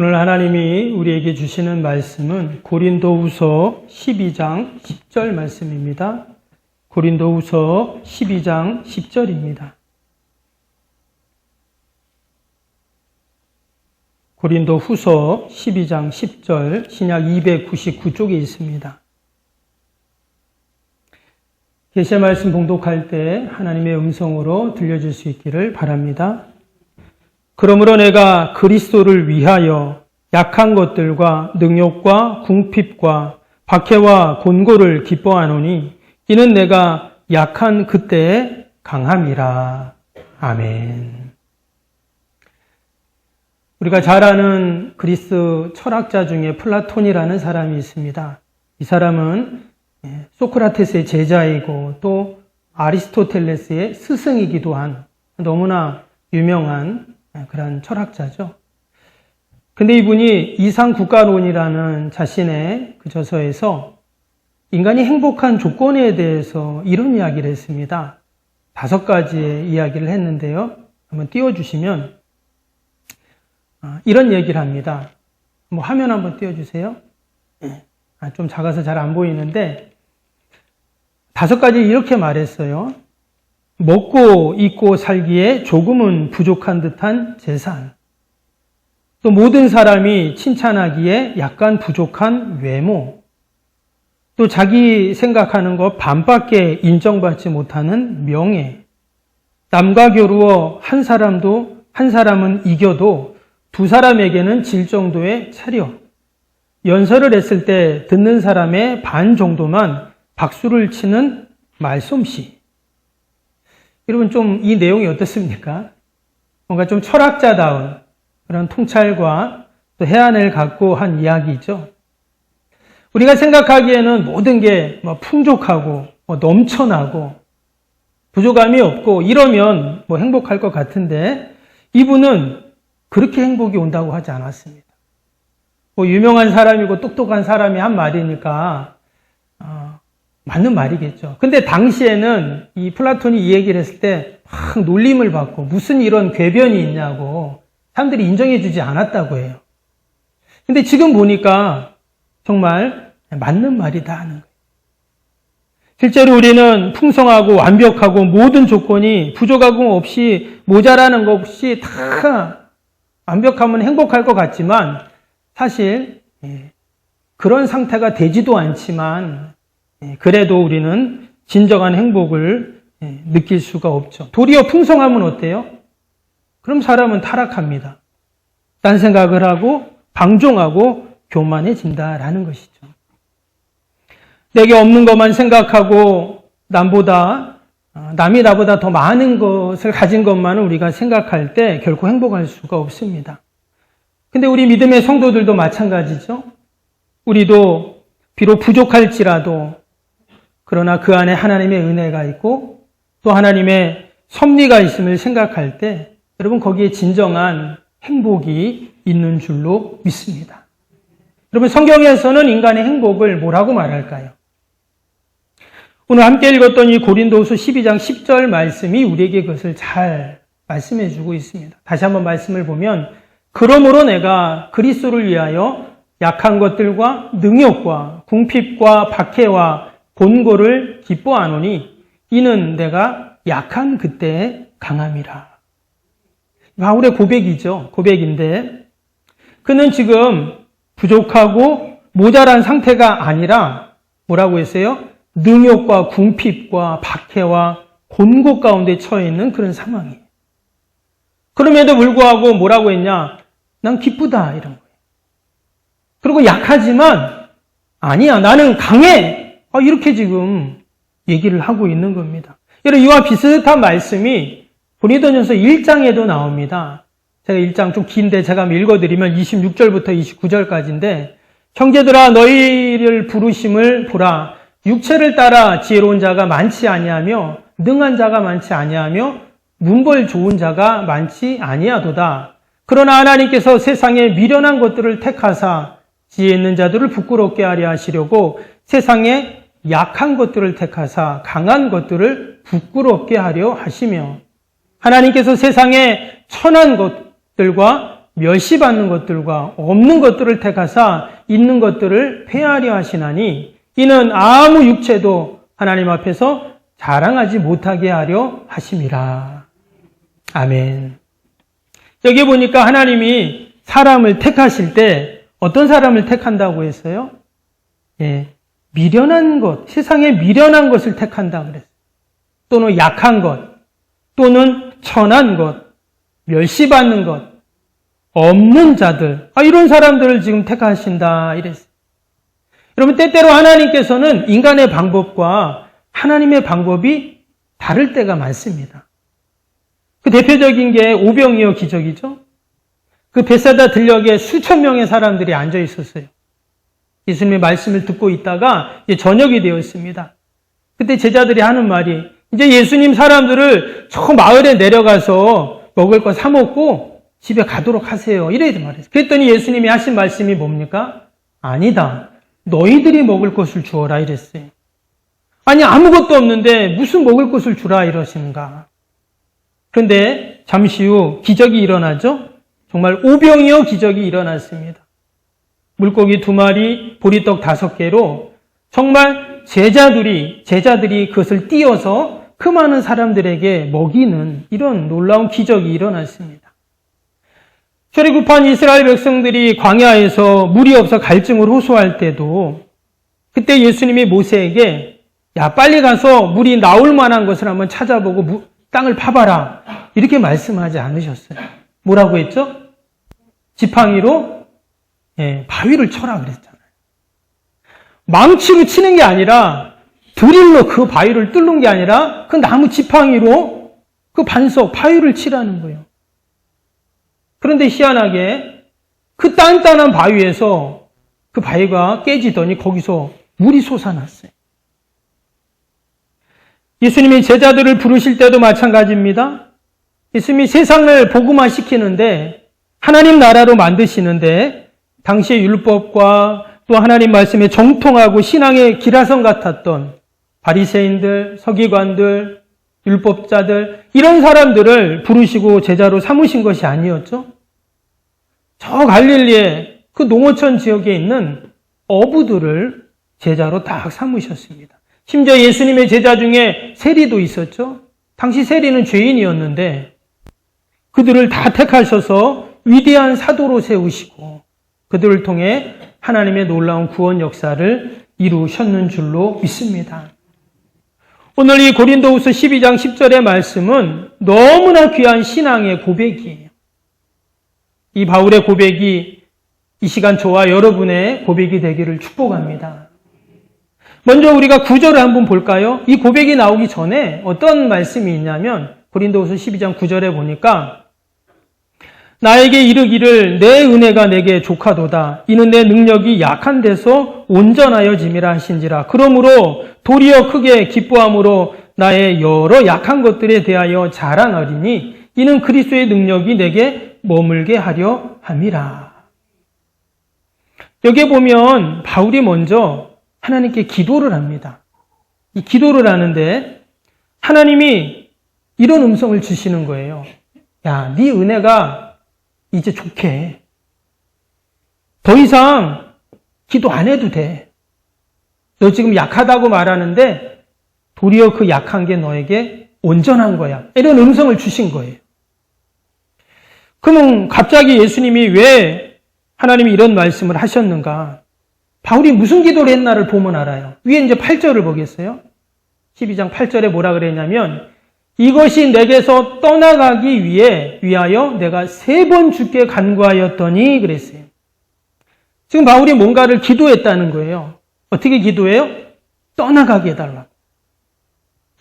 오늘 하나님이 우리에게 주시는 말씀은 고린도후서 12장 10절 말씀입니다. 고린도후서 12장 10절입니다. 고린도후서 12장 10절 신약 299쪽에 있습니다. 계시의 말씀 봉독할 때 하나님의 음성으로 들려줄 수 있기를 바랍니다. 그러므로 내가 그리스도를 위하여 약한 것들과 능욕과 궁핍과 박해와 곤고를 기뻐하노니 이는 내가 약한 그때에 강함이라. 아멘. 우리가 잘 아는 그리스 철학자 중에 플라톤이라는 사람이 있습니다. 이 사람은 소크라테스의 제자이고 또 아리스토텔레스의 스승이기도 한 너무나 유명한 그런 철학자죠. 근데 이분이 이상국가론이라는 자신의 그 저서에서 인간이 행복한 조건에 대해서 이런 이야기를 했습니다. 5가지의 이야기를 했는데요. 한번 띄워주시면 이런 얘기를 합니다. 화면 한번 띄워주세요. 좀 작아서 잘 안 보이는데 5가지 이렇게 말했어요. 먹고 입고 살기에 조금은 부족한 듯한 재산. 또 모든 사람이 칭찬하기에 약간 부족한 외모. 또 자기 생각하는 것 반밖에 인정받지 못하는 명예. 남과 겨루어 한 사람은 이겨도 두 사람에게는 질 정도의 체력. 연설을 했을 때 듣는 사람의 반 정도만 박수를 치는 말솜씨. 여러분 좀 이 내용이 어떻습니까? 뭔가 좀 철학자다운 그런 통찰과 또 해안을 갖고 한 이야기죠. 우리가 생각하기에는 모든 게 풍족하고 넘쳐나고 부족함이 없고 이러면 행복할 것 같은데 이분은 그렇게 행복이 온다고 하지 않았습니다. 유명한 사람이고 똑똑한 사람이 한 말이니까 맞는 말이겠죠. 근데 당시에는 이 플라톤이 이 얘기를 했을 때 막 놀림을 받고 무슨 이런 궤변이 있냐고 사람들이 인정해 주지 않았다고 해요. 근데 지금 보니까 정말 맞는 말이다 하는 거예요. 실제로 우리는 풍성하고 완벽하고 모든 조건이 부족하고 없이 모자라는 것 없이 다 완벽하면 행복할 것 같지만 사실 그런 상태가 되지도 않지만 그래도 우리는 진정한 행복을 느낄 수가 없죠. 도리어 풍성하면 어때요? 그럼 사람은 타락합니다. 딴 생각을 하고 방종하고 교만해진다라는 것이죠. 내게 없는 것만 생각하고 남이 나보다 더 많은 것을 가진 것만을 우리가 생각할 때 결코 행복할 수가 없습니다. 근데 우리 믿음의 성도들도 마찬가지죠. 우리도 비록 부족할지라도 그러나 그 안에 하나님의 은혜가 있고 또 하나님의 섭리가 있음을 생각할 때 여러분 거기에 진정한 행복이 있는 줄로 믿습니다. 여러분 성경에서는 인간의 행복을 뭐라고 말할까요? 오늘 함께 읽었던 이 고린도후서 12장 10절 말씀이 우리에게 그것을 잘 말씀해 주고 있습니다. 다시 한번 말씀을 보면 그러므로 내가 그리스도를 위하여 약한 것들과 능욕과 궁핍과 박해와 곤고를 기뻐하노니 이는 내가 약한 그때에 강함이라. 바울의 고백이죠. 고백인데 그는 지금 부족하고 모자란 상태가 아니라 뭐라고 했어요? 능욕과 궁핍과 박해와 곤고 가운데 처해 있는 그런 상황이에요. 그럼에도 불구하고 뭐라고 했냐? 난 기쁘다 이런 거예요. 그리고 약하지만 아니야 나는 강해. 이렇게 지금 얘기를 하고 있는 겁니다. 여러분 이와 비슷한 말씀이 고린도전서 1장에도 나옵니다. 제가 1장 좀 긴데 제가 한번 읽어드리면 26절부터 29절까지인데 형제들아 너희를 부르심을 보라. 육체를 따라 지혜로운 자가 많지 아니하며 능한 자가 많지 아니하며 문벌 좋은 자가 많지 아니하도다. 그러나 하나님께서 세상에 미련한 것들을 택하사 지혜 있는 자들을 부끄럽게 하려 하시려고 세상에 약한 것들을 택하사 강한 것들을 부끄럽게 하려 하시며 하나님께서 세상에 천한 것들과 멸시받는 것들과 없는 것들을 택하사 있는 것들을 폐하려 하시나니 이는 아무 육체도 하나님 앞에서 자랑하지 못하게 하려 하심이라. 아멘. 여기 보니까 하나님이 사람을 택하실 때 어떤 사람을 택한다고 했어요? 미련한 것, 세상에 미련한 것을 택한다 그랬어요. 또는 약한 것, 또는 천한 것, 멸시받는 것, 없는 자들, 이런 사람들을 지금 택하신다 이랬어요. 여러분, 때때로 하나님께서는 인간의 방법과 하나님의 방법이 다를 때가 많습니다. 그 대표적인 게 오병이어 기적이죠. 그 벳사다 들녘에 수천 명의 사람들이 앉아 있었어요. 예수님의 말씀을 듣고 있다가 저녁이 되었습니다. 그때 제자들이 하는 말이 이제 예수님 사람들을 저 마을에 내려가서 먹을 거 사 먹고 집에 가도록 하세요. 이래 말했어요. 그랬더니 예수님이 하신 말씀이 뭡니까? 아니다. 너희들이 먹을 것을 주어라 이랬어요. 아니 아무것도 없는데 무슨 먹을 것을 주라 이러시는가. 그런데 잠시 후 기적이 일어나죠. 정말 오병이어 기적이 일어났습니다. 물고기 2마리, 보리떡 5개로 정말 제자들이 그것을 띄어서 그 많은 사람들에게 먹이는 이런 놀라운 기적이 일어났습니다. 출애굽한 이스라엘 백성들이 광야에서 물이 없어 갈증을 호소할 때도 그때 예수님이 모세에게 야 빨리 가서 물이 나올 만한 것을 한번 찾아보고 땅을 파봐라 이렇게 말씀하지 않으셨어요. 뭐라고 했죠? 지팡이로 바위를 쳐라 그랬잖아요. 망치로 치는 게 아니라 드릴로 그 바위를 뚫는 게 아니라 그 나무 지팡이로 그 반석 바위를 치라는 거예요. 그런데 희한하게 그 단단한 바위에서 그 바위가 깨지더니 거기서 물이 솟아났어요. 예수님이 제자들을 부르실 때도 마찬가지입니다. 예수님이 세상을 복음화시키는데 하나님 나라로 만드시는데 당시의 율법과 또 하나님 말씀에 정통하고 신앙의 기라성 같았던 바리새인들, 서기관들, 율법자들 이런 사람들을 부르시고 제자로 삼으신 것이 아니었죠. 저 갈릴리의 그 농어촌 지역에 있는 어부들을 제자로 딱 삼으셨습니다. 심지어 예수님의 제자 중에 세리도 있었죠. 당시 세리는 죄인이었는데 그들을 다 택하셔서 위대한 사도로 세우시고 그들을 통해 하나님의 놀라운 구원 역사를 이루셨는 줄로 믿습니다. 오늘 이 고린도후서 12장 10절의 말씀은 너무나 귀한 신앙의 고백이에요. 이 바울의 고백이 이 시간 저와 여러분의 고백이 되기를 축복합니다. 먼저 우리가 9절을 한번 볼까요? 이 고백이 나오기 전에 어떤 말씀이 있냐면 고린도후서 12장 9절에 보니까 나에게 이르기를 내 은혜가 내게 족하도다. 이는 내 능력이 약한 데서 온전하여짐이라 하신지라. 그러므로 도리어 크게 기뻐함으로 나의 여러 약한 것들에 대하여 자랑하리니 이는 그리스도의 능력이 내게 머물게 하려 함이라. 여기에 보면 바울이 먼저 하나님께 기도를 합니다. 이 기도를 하는데 하나님이 이런 음성을 주시는 거예요. 야, 네 은혜가 이제 좋게. 더 이상 기도 안 해도 돼. 너 지금 약하다고 말하는데 도리어 그 약한 게 너에게 온전한 거야. 이런 음성을 주신 거예요. 그러면 갑자기 예수님이 왜 하나님이 이런 말씀을 하셨는가? 바울이 무슨 기도를 했나를 보면 알아요. 위에 이제 8절을 보겠어요. 12장 8절에 뭐라 그랬냐면 이것이 내게서 떠나가기 위하여 내가 3번 주께 간구하였더니 그랬어요. 지금 바울이 뭔가를 기도했다는 거예요. 어떻게 기도해요? 떠나가게 해달라고.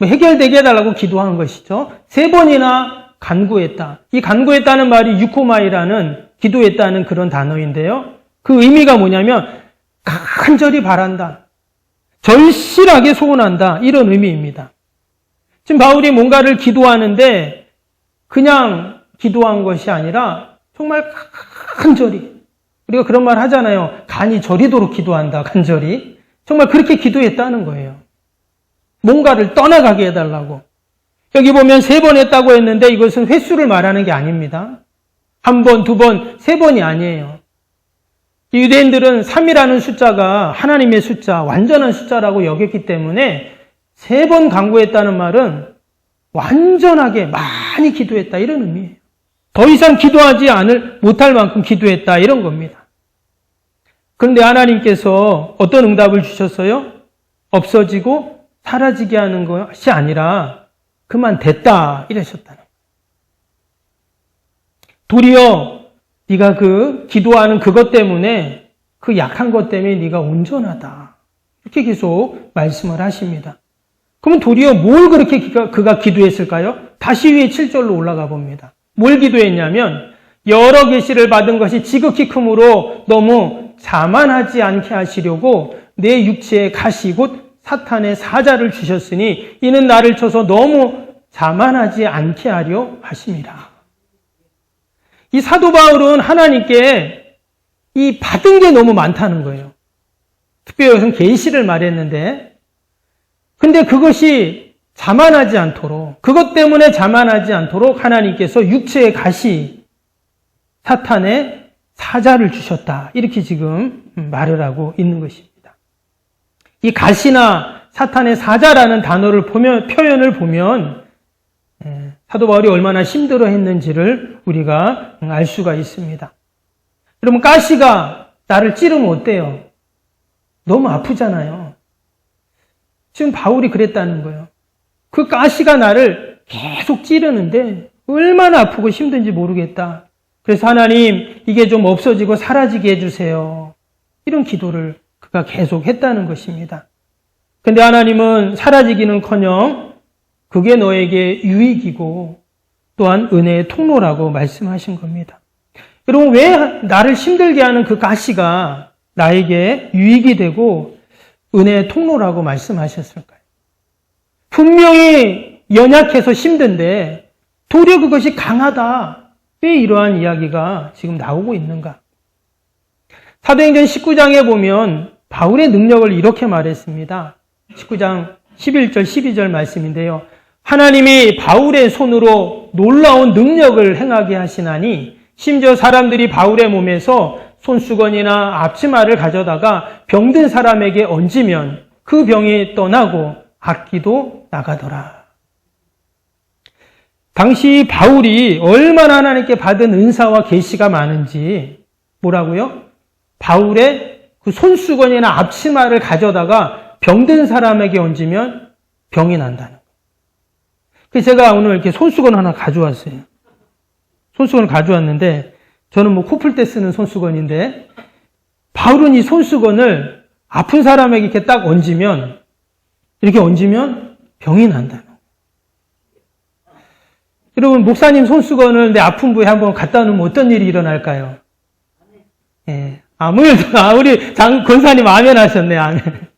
해결되게 해달라고 기도한 것이죠. 3번이나 간구했다. 이 간구했다는 말이 유코마이라는 기도했다는 그런 단어인데요. 그 의미가 뭐냐면 간절히 바란다. 절실하게 소원한다. 이런 의미입니다. 지금 바울이 뭔가를 기도하는데 그냥 기도한 것이 아니라 정말 간절히. 우리가 그런 말 하잖아요. 간이 저리도록 기도한다. 간절히. 정말 그렇게 기도했다는 거예요. 뭔가를 떠나가게 해달라고. 여기 보면 3번 했다고 했는데 이것은 횟수를 말하는 게 아닙니다. 한 번, 두 번, 세 번이 아니에요. 유대인들은 3이라는 숫자가 하나님의 숫자, 완전한 숫자라고 여겼기 때문에 3번 간구했다는 말은 완전하게 많이 기도했다 이런 의미예요. 더 이상 기도하지 못할 만큼 기도했다 이런 겁니다. 그런데 하나님께서 어떤 응답을 주셨어요? 없어지고 사라지게 하는 것이 아니라 그만 됐다 이러셨다는 거예요. 도리어 네가 그 기도하는 그것 때문에 그 약한 것 때문에 네가 온전하다. 이렇게 계속 말씀을 하십니다. 그러면 도리어 뭘 그렇게 그가 기도했을까요? 다시 위에 7절로 올라가 봅니다. 뭘 기도했냐면 여러 계시를 받은 것이 지극히 크므로 너무 자만하지 않게 하시려고 내 육체에 가시 곧 사탄의 사자를 주셨으니 이는 나를 쳐서 너무 자만하지 않게 하려 하심이라. 이 사도 바울은 하나님께 이 받은 게 너무 많다는 거예요. 특별히 여기서는 계시를 말했는데 근데 그것이 자만하지 않도록 그것 때문에 자만하지 않도록 하나님께서 육체의 가시 사탄의 사자를 주셨다. 이렇게 지금 말을 하고 있는 것입니다. 이 가시나 사탄의 사자라는 단어를 표현을 보면 사도 바울이 얼마나 힘들어했는지를 우리가 알 수가 있습니다. 여러분 가시가 나를 찌르면 어때요? 너무 아프잖아요. 지금 바울이 그랬다는 거예요. 그 가시가 나를 계속 찌르는데 얼마나 아프고 힘든지 모르겠다. 그래서 하나님 이게 좀 없어지고 사라지게 해주세요. 이런 기도를 그가 계속 했다는 것입니다. 근데 하나님은 사라지기는커녕 그게 너에게 유익이고 또한 은혜의 통로라고 말씀하신 겁니다. 여러분 왜 나를 힘들게 하는 그 가시가 나에게 유익이 되고 은혜의 통로라고 말씀하셨을까요? 분명히 연약해서 힘든데 도리어 그것이 강하다. 왜 이러한 이야기가 지금 나오고 있는가? 사도행전 19장에 보면 바울의 능력을 이렇게 말했습니다. 19장 11절 12절 말씀인데요. 하나님이 바울의 손으로 놀라운 능력을 행하게 하시나니 심지어 사람들이 바울의 몸에서 손수건이나 앞치마를 가져다가 병든 사람에게 얹으면 그 병이 떠나고 악기도 나가더라. 당시 바울이 얼마나 하나님께 받은 은사와 계시가 많은지 뭐라고요? 바울의 그 손수건이나 앞치마를 가져다가 병든 사람에게 얹으면 병이 난다는 거예요. 그래서 제가 오늘 이렇게 손수건 하나 가져왔어요. 손수건을 가져왔는데 저는 뭐 코 풀 때 쓰는 손수건인데 바울은 이 손수건을 아픈 사람에게 이렇게 딱 얹으면 병이 난다는 거예요. 여러분 목사님 손수건을 내 아픈 부위에 한번 갖다 놓으면 어떤 일이 일어날까요? 예, 아무 일도 우리 권사님 아멘 하셨네. 아멘.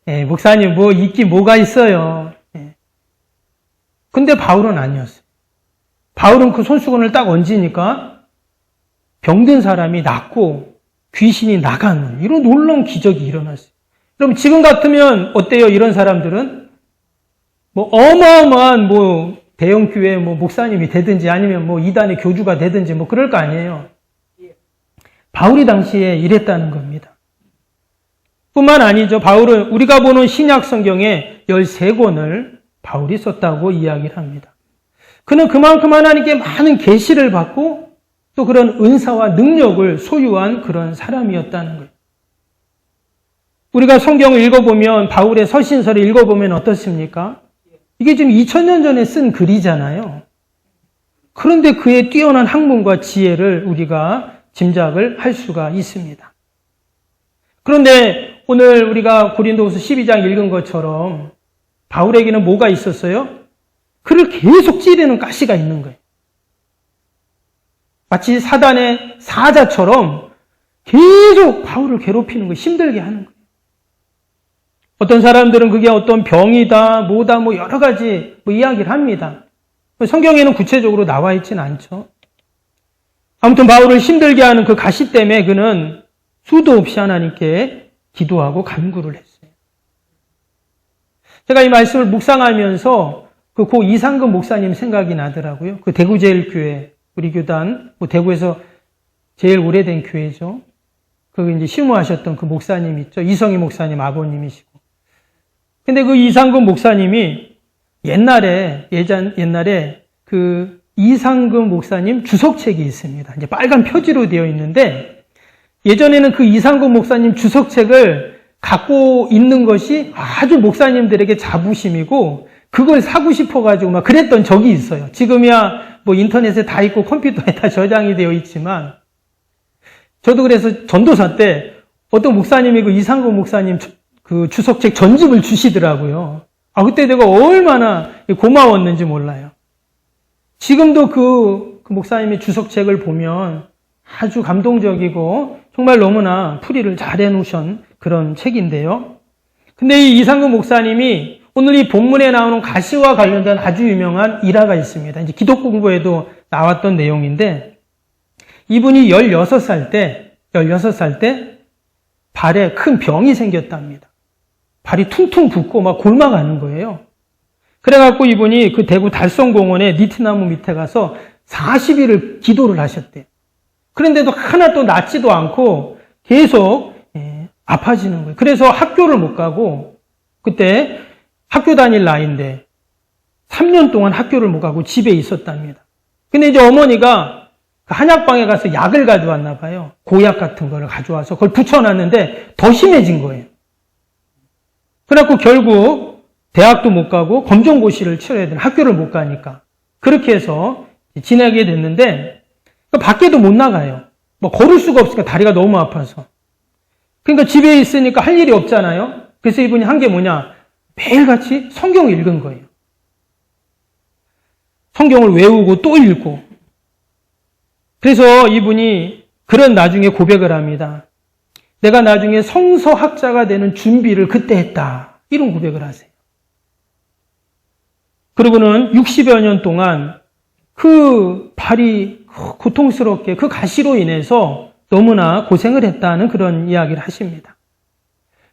예, 목사님 뭐 있긴 뭐가 있어요. 예. 근데 바울은 아니었어요. 바울은 그 손수건을 딱 얹으니까 병든 사람이 낫고 귀신이 나가는 이런 놀라운 기적이 일어났어요. 그럼 지금 같으면 어때요? 이런 사람들은 뭐 어마어마한 뭐 대형 교회 뭐 목사님이 되든지 아니면 뭐 이단의 교주가 되든지 뭐 그럴 거 아니에요. 바울이 당시에 이랬다는 겁니다. 뿐만 아니죠. 바울은 우리가 보는 신약 성경에 13권을 바울이 썼다고 이야기를 합니다. 그는 그만큼 하나님께 많은 계시를 받고 또 그런 은사와 능력을 소유한 그런 사람이었다는 거예요. 우리가 성경을 읽어보면 바울의 서신서를 읽어보면 어떻습니까? 이게 지금 2000년 전에 쓴 글이잖아요. 그런데 그의 뛰어난 학문과 지혜를 우리가 짐작을 할 수가 있습니다. 그런데 오늘 우리가 고린도후서 12장 읽은 것처럼 바울에게는 뭐가 있었어요? 그를 계속 찌르는 가시가 있는 거예요. 마치 사단의 사자처럼 계속 바울을 괴롭히는 거예요. 힘들게 하는 거예요. 어떤 사람들은 그게 어떤 병이다, 뭐다, 뭐 여러 가지 이야기를 합니다. 성경에는 구체적으로 나와 있지는 않죠. 아무튼 바울을 힘들게 하는 그 가시 때문에 그는 수도 없이 하나님께 기도하고 간구를 했어요. 제가 이 말씀을 묵상하면서 그 고 이상근 목사님 생각이 나더라고요. 그 대구제일교회 우리 교단, 대구에서 제일 오래된 교회죠. 이제 실무하셨던 그 목사님 있죠. 이성희 목사님 아버님이시고. 근데 그 이상금 목사님이 옛날에 그 이상금 목사님 주석책이 있습니다. 이제 빨간 표지로 되어 있는데 예전에는 그 이상금 목사님 주석책을 갖고 있는 것이 아주 목사님들에게 자부심이고 그걸 사고 싶어가지고 막 그랬던 적이 있어요. 지금이야 인터넷에 다 있고 컴퓨터에 다 저장이 되어 있지만 저도 그래서 전도사 때 어떤 목사님이 그 이상금 목사님 그 주석책 전집을 주시더라고요. 그때 내가 얼마나 고마웠는지 몰라요. 지금도 그 목사님의 주석책을 보면 아주 감동적이고 정말 너무나 풀이를 잘 해놓으신 그런 책인데요. 근데 이 이상금 목사님이 오늘 이 본문에 나오는 가시와 관련된 아주 유명한 일화가 있습니다. 이제 기독 공부에도 나왔던 내용인데 이분이 16살 때 발에 큰 병이 생겼답니다. 발이 퉁퉁 붓고 막 골마가는 거예요. 그래갖고 이분이 그 대구 달성공원에 니트나무 밑에 가서 40일을 기도를 하셨대요. 그런데도 하나도 낫지도 않고 계속 아파지는 거예요. 그래서 학교를 못 가고 그때 학교 다닐 나이인데 3년 동안 학교를 못 가고 집에 있었답니다. 근데 이제 어머니가 한약방에 가서 약을 가져왔나 봐요. 고약 같은 거를 가져와서 그걸 붙여놨는데 더 심해진 거예요. 그래갖고 결국 대학도 못 가고 검정고시를 치러야 되는 학교를 못 가니까 그렇게 해서 지내게 됐는데 밖에도 못 나가요. 걸을 수가 없으니까 다리가 너무 아파서. 그러니까 집에 있으니까 할 일이 없잖아요. 그래서 이분이 한 게 뭐냐? 매일같이 성경을 읽은 거예요. 성경을 외우고 또 읽고. 그래서 이분이 그런 나중에 고백을 합니다. 내가 나중에 성서학자가 되는 준비를 그때 했다. 이런 고백을 하세요. 그리고는 60여 년 동안 그 발이 고통스럽게 그 가시로 인해서 너무나 고생을 했다는 그런 이야기를 하십니다.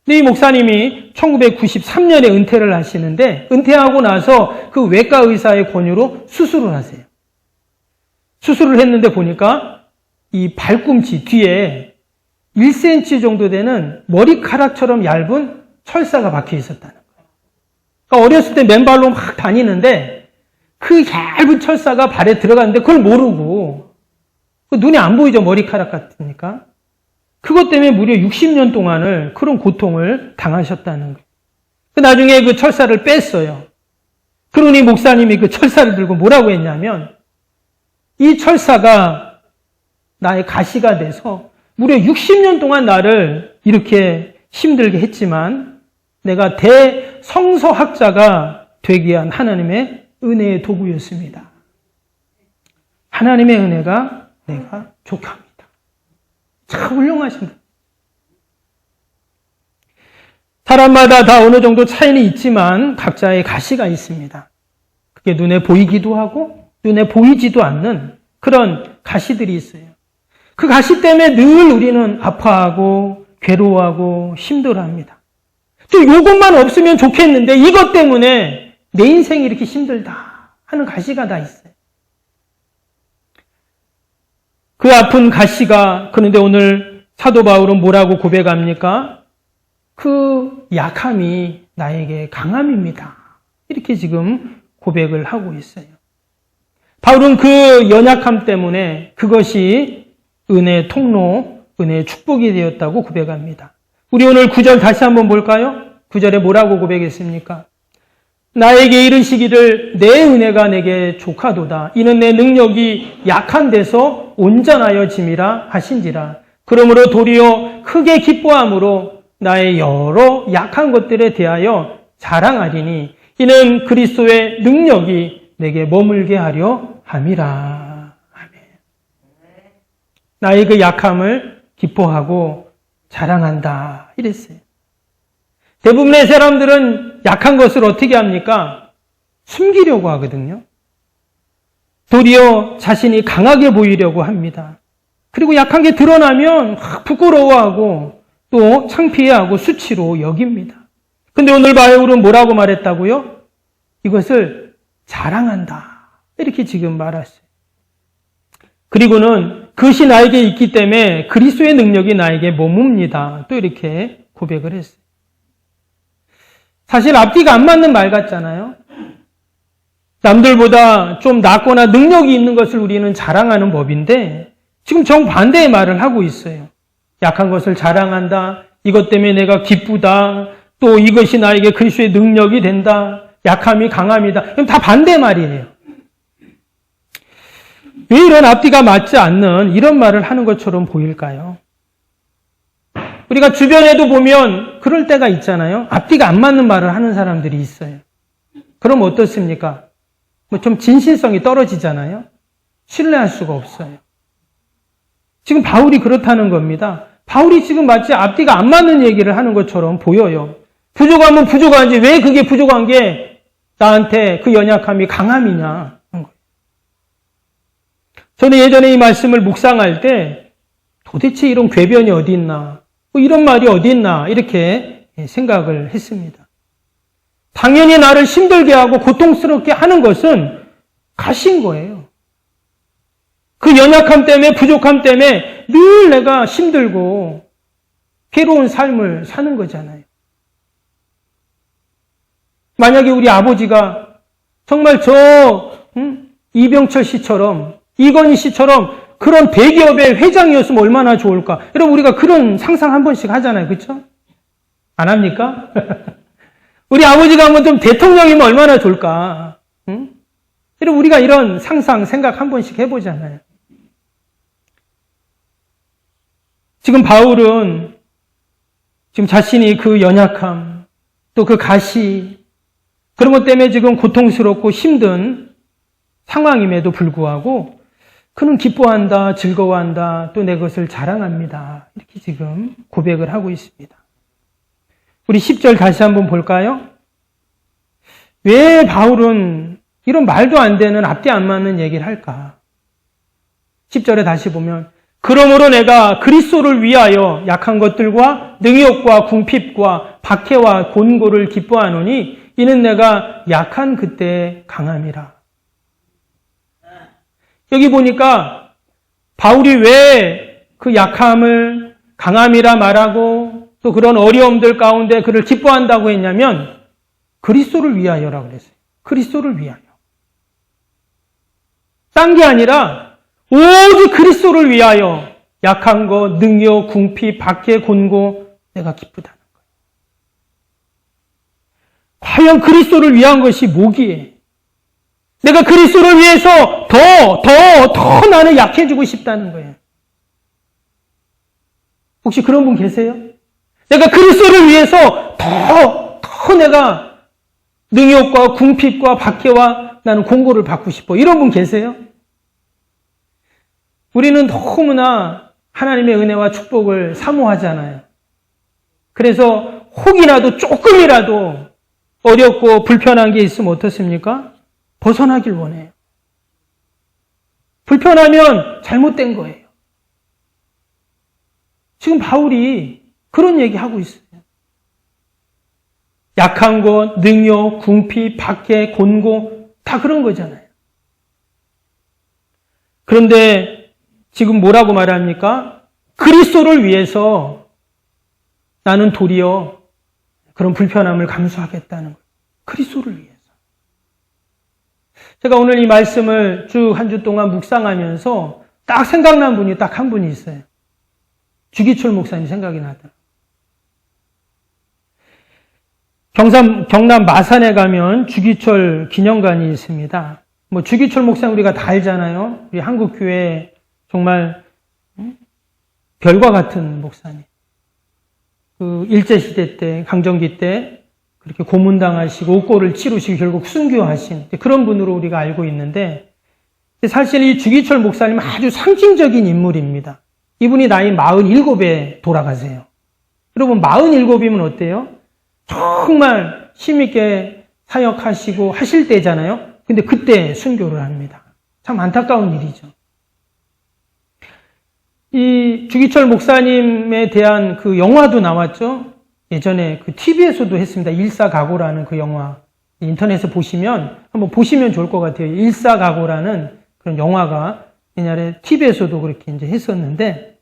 근데 이 목사님이 1993년에 은퇴를 하시는데 은퇴하고 나서 그 외과 의사의 권유로 수술을 하세요. 수술을 했는데 보니까 이 발꿈치 뒤에 1cm 정도 되는 머리카락처럼 얇은 철사가 박혀 있었다는 거예요. 그러니까 어렸을 때 맨발로 막 다니는데 그 얇은 철사가 발에 들어갔는데 그걸 모르고 눈이 안 보이죠. 머리카락 같으니까. 그것 때문에 무려 60년 동안을 그런 고통을 당하셨다는 거예요. 나중에 그 철사를 뺐어요. 그러니 목사님이 그 철사를 들고 뭐라고 했냐면 이 철사가 나의 가시가 돼서 무려 60년 동안 나를 이렇게 힘들게 했지만 내가 대성서학자가 되기 위한 하나님의 은혜의 도구였습니다. 하나님의 은혜가 내가 족합니다. 참 훌륭하십니다. 사람마다 다 어느 정도 차이는 있지만 각자의 가시가 있습니다. 그게 눈에 보이기도 하고 눈에 보이지도 않는 그런 가시들이 있어요. 그 가시 때문에 늘 우리는 아파하고 괴로워하고 힘들어합니다. 또 이것만 없으면 좋겠는데 이것 때문에 내 인생이 이렇게 힘들다 하는 가시가 다 있어요. 그 아픈 가시가 그런데 오늘 사도 바울은 뭐라고 고백합니까? 그 약함이 나에게 강함입니다. 이렇게 지금 고백을 하고 있어요. 바울은 그 연약함 때문에 그것이 은혜의 통로, 은혜의 축복이 되었다고 고백합니다. 우리 오늘 9절 다시 한번 볼까요? 9절에 뭐라고 고백했습니까? 나에게 이르시기를 내 은혜가 내게 족하도다. 이는 내 능력이 약한 데서 온전하여 짐이라 하신지라. 그러므로 도리어 크게 기뻐함으로 나의 여러 약한 것들에 대하여 자랑하리니 이는 그리스도의 능력이 내게 머물게 하려 함이라. 아멘. 나의 그 약함을 기뻐하고 자랑한다. 이랬어요. 대부분의 사람들은 약한 것을 어떻게 합니까? 숨기려고 하거든요. 도리어 자신이 강하게 보이려고 합니다. 그리고 약한 게 드러나면 부끄러워하고 또 창피해하고 수치로 여깁니다. 근데 오늘 바울은 뭐라고 말했다고요? 이것을 자랑한다. 이렇게 지금 말했어요. 그리고는 그것이 나에게 있기 때문에 그리스도의 능력이 나에게 머뭅니다. 또 이렇게 고백을 했어요. 사실 앞뒤가 안 맞는 말 같잖아요. 남들보다 좀 낫거나 능력이 있는 것을 우리는 자랑하는 법인데 지금 정반대의 말을 하고 있어요. 약한 것을 자랑한다. 이것 때문에 내가 기쁘다. 또 이것이 나에게 그리스도의 능력이 된다. 약함이 강함이다. 그럼 다 반대 말이에요. 왜 이런 앞뒤가 맞지 않는 이런 말을 하는 것처럼 보일까요? 우리가 주변에도 보면 그럴 때가 있잖아요. 앞뒤가 안 맞는 말을 하는 사람들이 있어요. 그럼 어떻습니까? 뭐 좀 진실성이 떨어지잖아요. 신뢰할 수가 없어요. 지금 바울이 그렇다는 겁니다. 바울이 지금 마치 앞뒤가 안 맞는 얘기를 하는 것처럼 보여요. 부족하면 부족한지 왜 그게 부족한 게 나한테 그 연약함이 강함이냐. 저는 예전에 이 말씀을 묵상할 때 도대체 이런 궤변이 어디 있나, 뭐 이런 말이 어디 있나 이렇게 생각을 했습니다. 당연히 나를 힘들게 하고 고통스럽게 하는 것은 가시인 거예요. 그 연약함 때문에 부족함 때문에 늘 내가 힘들고 괴로운 삶을 사는 거잖아요. 만약에 우리 아버지가 정말 이병철 씨처럼 이건희 씨처럼 그런 대기업의 회장이었으면 얼마나 좋을까. 여러분 우리가 그런 상상 한 번씩 하잖아요. 그렇죠? 안 합니까? 우리 아버지가 한번 좀 대통령이면 얼마나 좋을까. 응? 여러분 우리가 이런 상상 생각 한 번씩 해보잖아요. 지금 바울은 지금 자신이 그 연약함 또 그 가시 그런 것 때문에 지금 고통스럽고 힘든 상황임에도 불구하고 그는 기뻐한다, 즐거워한다, 또 내 것을 자랑합니다. 이렇게 지금 고백을 하고 있습니다. 우리 10절 다시 한번 볼까요? 왜 바울은 이런 말도 안 되는 앞뒤 안 맞는 얘기를 할까? 10절에 다시 보면 그러므로 내가 그리스도를 위하여 약한 것들과 능욕과 궁핍과 박해와 곤고를 기뻐하노니 이는 내가 약한 그때 강함이라. 여기 보니까 바울이 왜 그 약함을 강함이라 말하고 또 그런 어려움들 가운데 그를 기뻐한다고 했냐면 그리스도를 위하여라고 그랬어요. 그리스도를 위하여. 딴 게 아니라 오직 그리스도를 위하여 약한 것, 능욕, 궁핍, 박해, 곤고 내가 기쁘다는 거예요. 과연 그리스도를 위한 것이 뭐기에? 내가 그리스도를 위해서 더 나는 약해지고 싶다는 거예요. 혹시 그런 분 계세요? 내가 그리스도를 위해서 더 내가 능욕과 궁핍과 박해와 나는 공고를 받고 싶어. 이런 분 계세요? 우리는 너무나 하나님의 은혜와 축복을 사모하잖아요. 그래서 혹이라도 조금이라도 어렵고 불편한 게 있으면 어떻습니까? 벗어나길 원해요. 불편하면 잘못된 거예요. 지금 바울이 그런 얘기하고 있어요. 약한 것, 능욕, 궁핍, 박해, 곤고 다 그런 거잖아요. 그런데 지금 뭐라고 말합니까? 그리스도를 위해서 나는 도리어 그런 불편함을 감수하겠다는 거예요. 그리스도를 위해서. 제가 오늘 이 말씀을 쭉 한 주 동안 묵상하면서 딱 생각난 분이 딱 한 분이 있어요. 주기철 목사님 생각이 나더라고요. 경남 마산에 가면 주기철 기념관이 있습니다. 뭐 주기철 목사님 우리가 다 알잖아요. 우리 한국교회 정말 별과 같은 목사님. 그 일제시대 때, 강점기 때 그렇게 고문당하시고 옥고를 치르시고 결국 순교하신 그런 분으로 우리가 알고 있는데 사실 이 주기철 목사님은 아주 상징적인 인물입니다. 이분이 나이 47에 돌아가세요. 여러분 47이면 어때요? 정말 힘있게 사역하시고 하실 때잖아요. 근데 그때 순교를 합니다. 참 안타까운 일이죠. 이 주기철 목사님에 대한 그 영화도 나왔죠. 예전에 그 TV에서도 했습니다. 일사각오라는 그 영화. 인터넷에 보시면 한번 보시면 좋을 것 같아요. 일사각오라는 그런 영화가 옛날에 TV에서도 그렇게 이제 했었는데,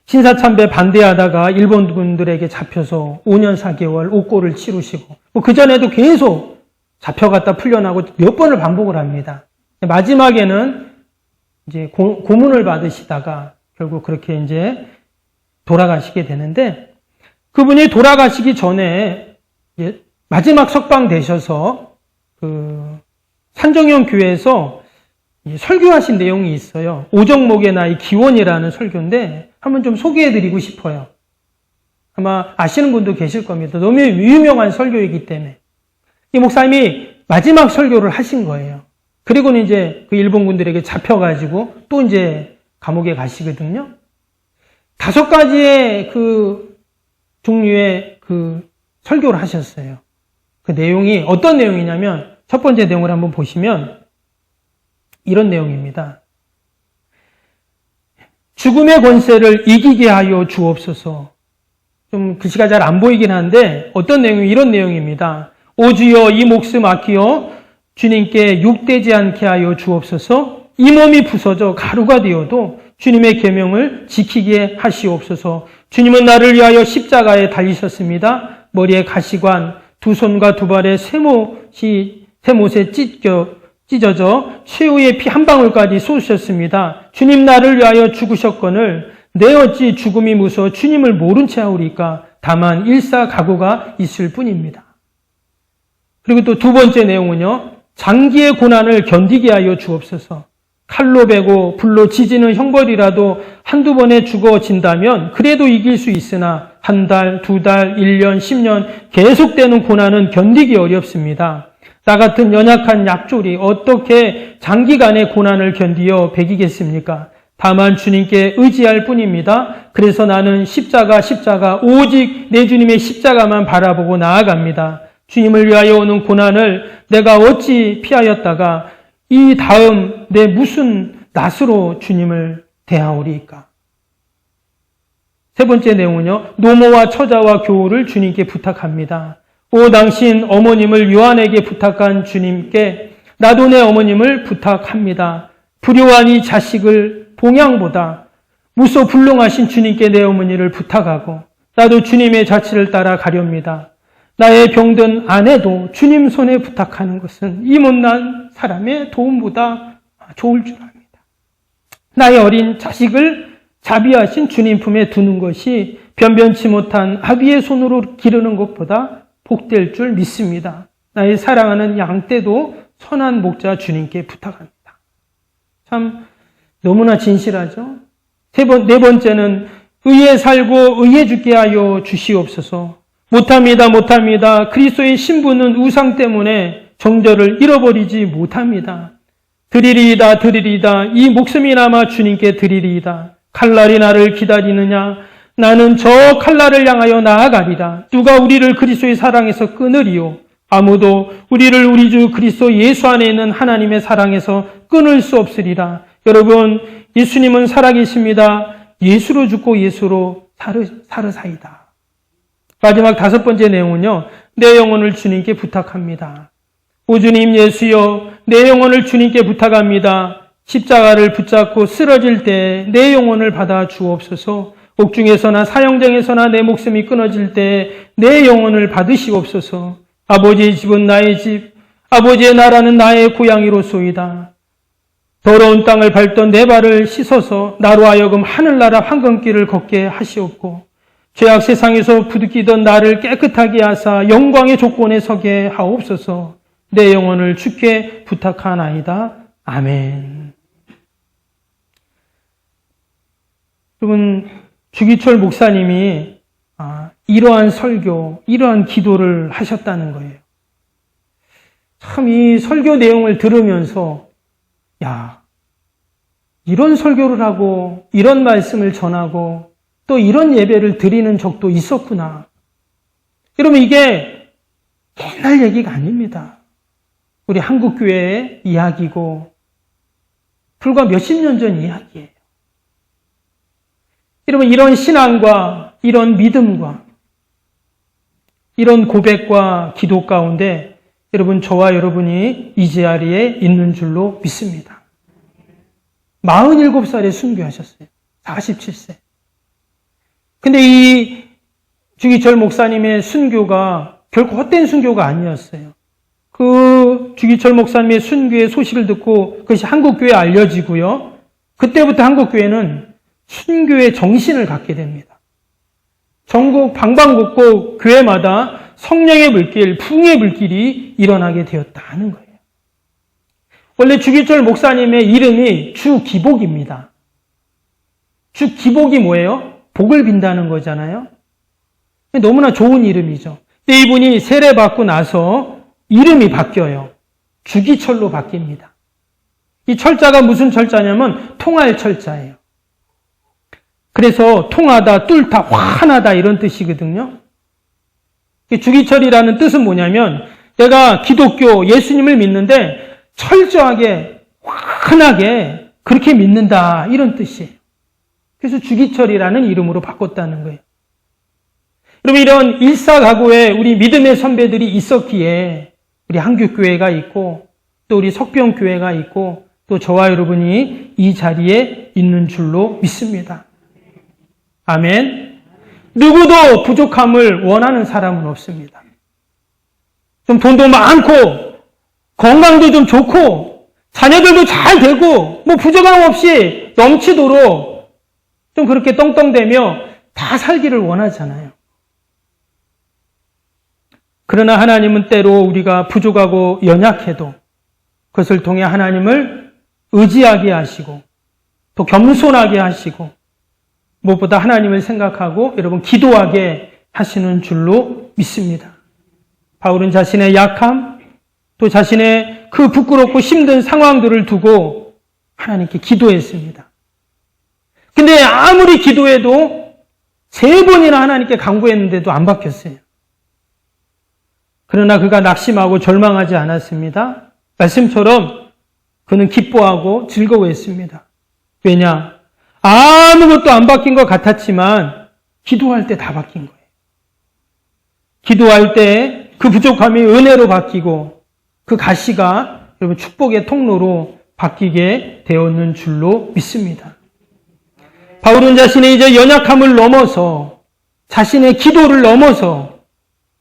신사참배 반대하다가 일본 군들에게 잡혀서 5년 4개월 옥고를 치르시고, 그전에도 계속 잡혀갔다 풀려나고 몇 번을 반복을 합니다. 마지막에는 이제 고문을 받으시다가 결국 그렇게 이제 돌아가시게 되는데, 그분이 돌아가시기 전에 마지막 석방 되셔서 그 산정형 교회에서 설교하신 내용이 있어요. 오정목의 나이 기원이라는 설교인데 한번 좀 소개해드리고 싶어요. 아마 아시는 분도 계실 겁니다. 너무 유명한 설교이기 때문에. 이 목사님이 마지막 설교를 하신 거예요. 그리고는 이제 그 일본군들에게 잡혀가지고 또 이제 감옥에 가시거든요. 5가지의 그 종류의 그 설교를 하셨어요. 그 내용이 어떤 내용이냐면 첫 번째 내용을 한번 보시면 이런 내용입니다. 죽음의 권세를 이기게 하여 주옵소서. 좀 글씨가 잘 안 보이긴 한데 어떤 내용이 이런 내용입니다. 오 주여 이 목숨 아끼어 주님께 욕되지 않게 하여 주옵소서. 이 몸이 부서져 가루가 되어도 주님의 계명을 지키게 하시옵소서. 주님은 나를 위하여 십자가에 달리셨습니다. 머리에 가시관, 2손과 2발에 쇠못에 찢어져 최후의 피 한 방울까지 쏟으셨습니다. 주님 나를 위하여 죽으셨거늘 내 어찌 죽음이 무서워 주님을 모른 채 하오리까. 다만 일사각오가 있을 뿐입니다. 그리고 또 2번째 내용은요. 장기의 고난을 견디게 하여 주옵소서. 칼로 베고 불로 지지는 형벌이라도 한두 번에 죽어진다면 그래도 이길 수 있으나 1달, 2달, 1년, 10년 계속되는 고난은 견디기 어렵습니다. 나 같은 연약한 약졸이 어떻게 장기간의 고난을 견디어 배기겠습니까? 다만 주님께 의지할 뿐입니다. 그래서 나는 십자가 오직 내 주님의 십자가만 바라보고 나아갑니다. 주님을 위하여 오는 고난을 내가 어찌 피하였다가 이 다음 내 무슨 낯으로 주님을 대하오리까? 3번째 내용은요. 노모와 처자와 교우를 주님께 부탁합니다. 오 당신 어머님을 요한에게 부탁한 주님께 나도 내 어머님을 부탁합니다. 불효한 이 자식을 봉양보다 무소 불능하신 주님께 내 어머니를 부탁하고 나도 주님의 자치를 따라 가렵니다. 나의 병든 아내도 주님 손에 부탁하는 것은 이 못난 사람의 도움보다 좋을 줄 압니다. 나의 어린 자식을 자비하신 주님 품에 두는 것이 변변치 못한 아비의 손으로 기르는 것보다 복될 줄 믿습니다. 나의 사랑하는 양떼도 선한 목자 주님께 부탁합니다. 참 너무나 진실하죠. 네 번째는 의에 살고 의에 죽게 하여 주시옵소서. 못합니다. 그리스도의 신부는 우상 때문에 정절을 잃어버리지 못합니다. 드리리이다. 이 목숨이 남아 주님께 드리리이다. 칼날이 나를 기다리느냐? 나는 저 칼날을 향하여 나아가리라. 누가 우리를 그리스도의 사랑에서 끊으리요? 아무도 우리를 우리 주 그리스도 예수 안에 있는 하나님의 사랑에서 끊을 수 없으리라. 여러분, 예수님은 살아계십니다. 예수로 죽고 예수로 사르사이다. 마지막 5번째 내용은요. 내 영혼을 주님께 부탁합니다. 오 주님 예수여, 내 영혼을 주님께 부탁합니다. 십자가를 붙잡고 쓰러질 때 내 영혼을 받아 주옵소서. 옥중에서나 사형장에서나 내 목숨이 끊어질 때 내 영혼을 받으시옵소서. 아버지의 집은 나의 집, 아버지의 나라는 나의 고향이로소이다. 더러운 땅을 밟던 내 발을 씻어서 나로 하여금 하늘나라 황금길을 걷게 하시옵고 죄악 세상에서 부득이던 나를 깨끗하게 하사 영광의 조건에 서게 하옵소서. 내 영혼을 주께 부탁하나이다. 아멘. 여러분, 주기철 목사님이 이러한 설교, 이러한 기도를 하셨다는 거예요. 참 이 설교 내용을 들으면서 이런 설교를 하고 이런 말씀을 전하고 또 이런 예배를 드리는 적도 있었구나. 여러분, 이게 옛날 얘기가 아닙니다. 우리 한국교회의 이야기고 불과 몇십 년 전 이야기예요. 여러분, 이런 신앙과 이런 믿음과 이런 고백과 기도 가운데 여러분, 저와 여러분이 이 자리에 있는 줄로 믿습니다. 47살에 순교하셨어요. 47세. 근데 이 주기철 목사님의 순교가 결코 헛된 순교가 아니었어요. 그 주기철 목사님의 순교의 소식을 듣고 그것이 한국교회에 알려지고요. 그때부터 한국교회는 순교의 정신을 갖게 됩니다. 전국 방방곡곡 교회마다 성령의 물길, 풍의 물길이 일어나게 되었다는 거예요. 원래 주기철 목사님의 이름이 주기복입니다. 주기복이 뭐예요? 복을 빈다는 거잖아요. 너무나 좋은 이름이죠. 근데 이분이 세례받고 나서 이름이 바뀌어요. 주기철로 바뀝니다. 이 철자가 무슨 철자냐면 통할 철자예요. 그래서 통하다, 뚫다, 환하다 이런 뜻이거든요. 주기철이라는 뜻은 뭐냐면 내가 기독교 예수님을 믿는데 철저하게 환하게 그렇게 믿는다 이런 뜻이에요. 그래서 주기철이라는 이름으로 바꿨다는 거예요. 여러분 이런 일사각오에 우리 믿음의 선배들이 있었기에 우리 한국교회가 있고 또 우리 석병교회가 있고 또 저와 여러분이 이 자리에 있는 줄로 믿습니다. 아멘. 누구도 부족함을 원하는 사람은 없습니다. 좀 돈도 많고 건강도 좀 좋고 자녀들도 잘 되고 뭐 부족함 없이 넘치도록 좀 그렇게 떵떵대며 다 살기를 원하잖아요. 그러나 하나님은 때로 우리가 부족하고 연약해도 그것을 통해 하나님을 의지하게 하시고 또 겸손하게 하시고 무엇보다 하나님을 생각하고 여러분 기도하게 하시는 줄로 믿습니다. 바울은 자신의 약함 또 자신의 그 부끄럽고 힘든 상황들을 두고 하나님께 기도했습니다. 근데 아무리 기도해도 3번이나 하나님께 간구했는데도 안 바뀌었어요. 그러나 그가 낙심하고 절망하지 않았습니다. 말씀처럼 그는 기뻐하고 즐거워했습니다. 왜냐? 아무것도 안 바뀐 것 같았지만 기도할 때 다 바뀐 거예요. 기도할 때 그 부족함이 은혜로 바뀌고 그 가시가 여러분 축복의 통로로 바뀌게 되었는 줄로 믿습니다. 바울은 자신의 이제 연약함을 넘어서 자신의 기도를 넘어서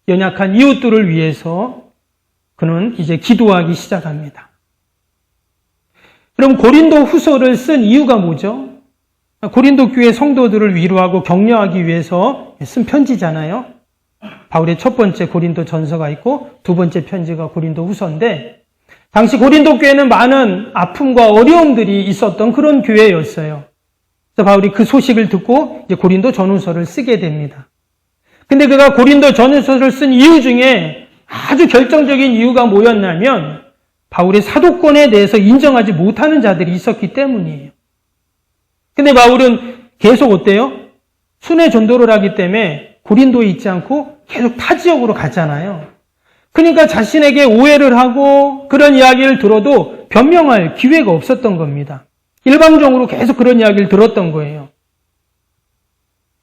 연약한 이웃들을 위해서 그는 이제 기도하기 시작합니다. 그럼 고린도 후서를 쓴 이유가 뭐죠? 고린도 교회 성도들을 위로하고 격려하기 위해서 쓴 편지잖아요. 바울의 첫 번째 고린도 전서가 있고 두 번째 편지가 고린도 후서인데 당시 고린도 교회는 많은 아픔과 어려움들이 있었던 그런 교회였어요. 그래서 바울이 그 소식을 듣고 이제 고린도 전후서를 쓰게 됩니다. 근데 그가 고린도 전후서를 쓴 이유 중에 아주 결정적인 이유가 뭐였냐면 바울의 사도권에 대해서 인정하지 못하는 자들이 있었기 때문이에요. 근데 바울은 계속 어때요? 순회 전도를 하기 때문에 고린도에 있지 않고 계속 타 지역으로 갔잖아요. 그러니까 자신에게 오해를 하고 그런 이야기를 들어도 변명할 기회가 없었던 겁니다. 일방적으로 계속 그런 이야기를 들었던 거예요.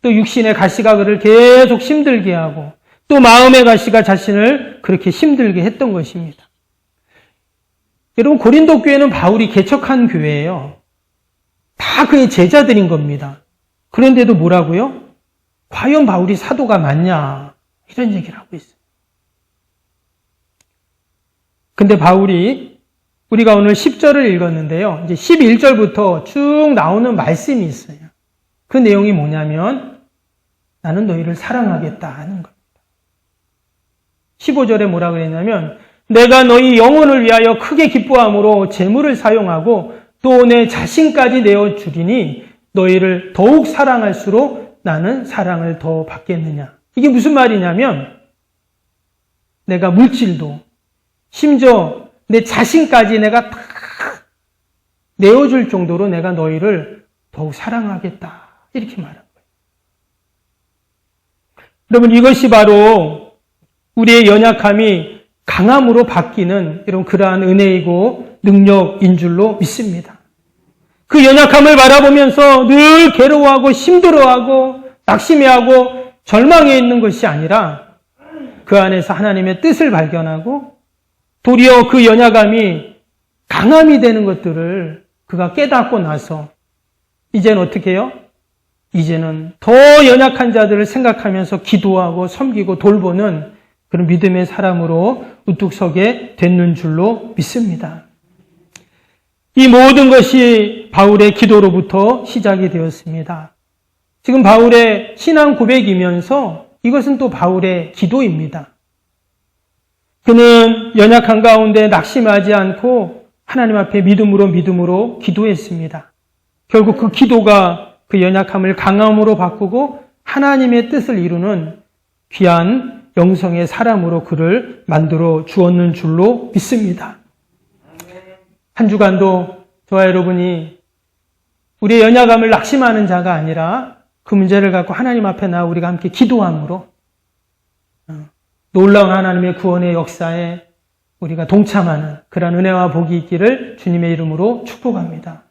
또 육신의 가시가 그를 계속 힘들게 하고 또 마음의 가시가 자신을 그렇게 힘들게 했던 것입니다. 여러분 고린도 교회는 바울이 개척한 교회예요. 다 그의 제자들인 겁니다. 그런데도 뭐라고요? 과연 바울이 사도가 맞냐? 이런 얘기를 하고 있어요. 근데 바울이 우리가 오늘 10절을 읽었는데요. 이제 11절부터 쭉 나오는 말씀이 있어요. 그 내용이 뭐냐면 나는 너희를 사랑하겠다 하는 겁니다. 15절에 뭐라 그랬냐면 내가 너희 영혼을 위하여 크게 기뻐함으로 재물을 사용하고 또 내 자신까지 내어주리니 너희를 더욱 사랑할수록 나는 사랑을 더 받겠느냐. 이게 무슨 말이냐면 내가 물질도 심지어 내 자신까지 내가 다 내어줄 정도로 내가 너희를 더욱 사랑하겠다. 이렇게 말한 거예요. 여러분 이것이 바로 우리의 연약함이 강함으로 바뀌는 이런 그러한 은혜이고 능력인 줄로 믿습니다. 그 연약함을 바라보면서 늘 괴로워하고 힘들어하고 낙심해하고 절망해 있는 것이 아니라 그 안에서 하나님의 뜻을 발견하고 도리어 그 연약함이 강함이 되는 것들을 그가 깨닫고 나서 이제는 어떻게 해요? 이제는 더 연약한 자들을 생각하면서 기도하고 섬기고 돌보는 그런 믿음의 사람으로 우뚝 서게 됐는 줄로 믿습니다. 이 모든 것이 바울의 기도로부터 시작이 되었습니다. 지금 바울의 신앙 고백이면서 이것은 또 바울의 기도입니다. 그는 연약한 가운데 낙심하지 않고 하나님 앞에 믿음으로 기도했습니다. 결국 그 기도가 그 연약함을 강함으로 바꾸고 하나님의 뜻을 이루는 귀한 영성의 사람으로 그를 만들어 주었는 줄로 믿습니다. 한 주간도 저와 여러분이 우리의 연약함을 낙심하는 자가 아니라 그 문제를 갖고 하나님 앞에 나와 우리가 함께 기도함으로 놀라운 하나님의 구원의 역사에 우리가 동참하는 그런 은혜와 복이 있기를 주님의 이름으로 축복합니다.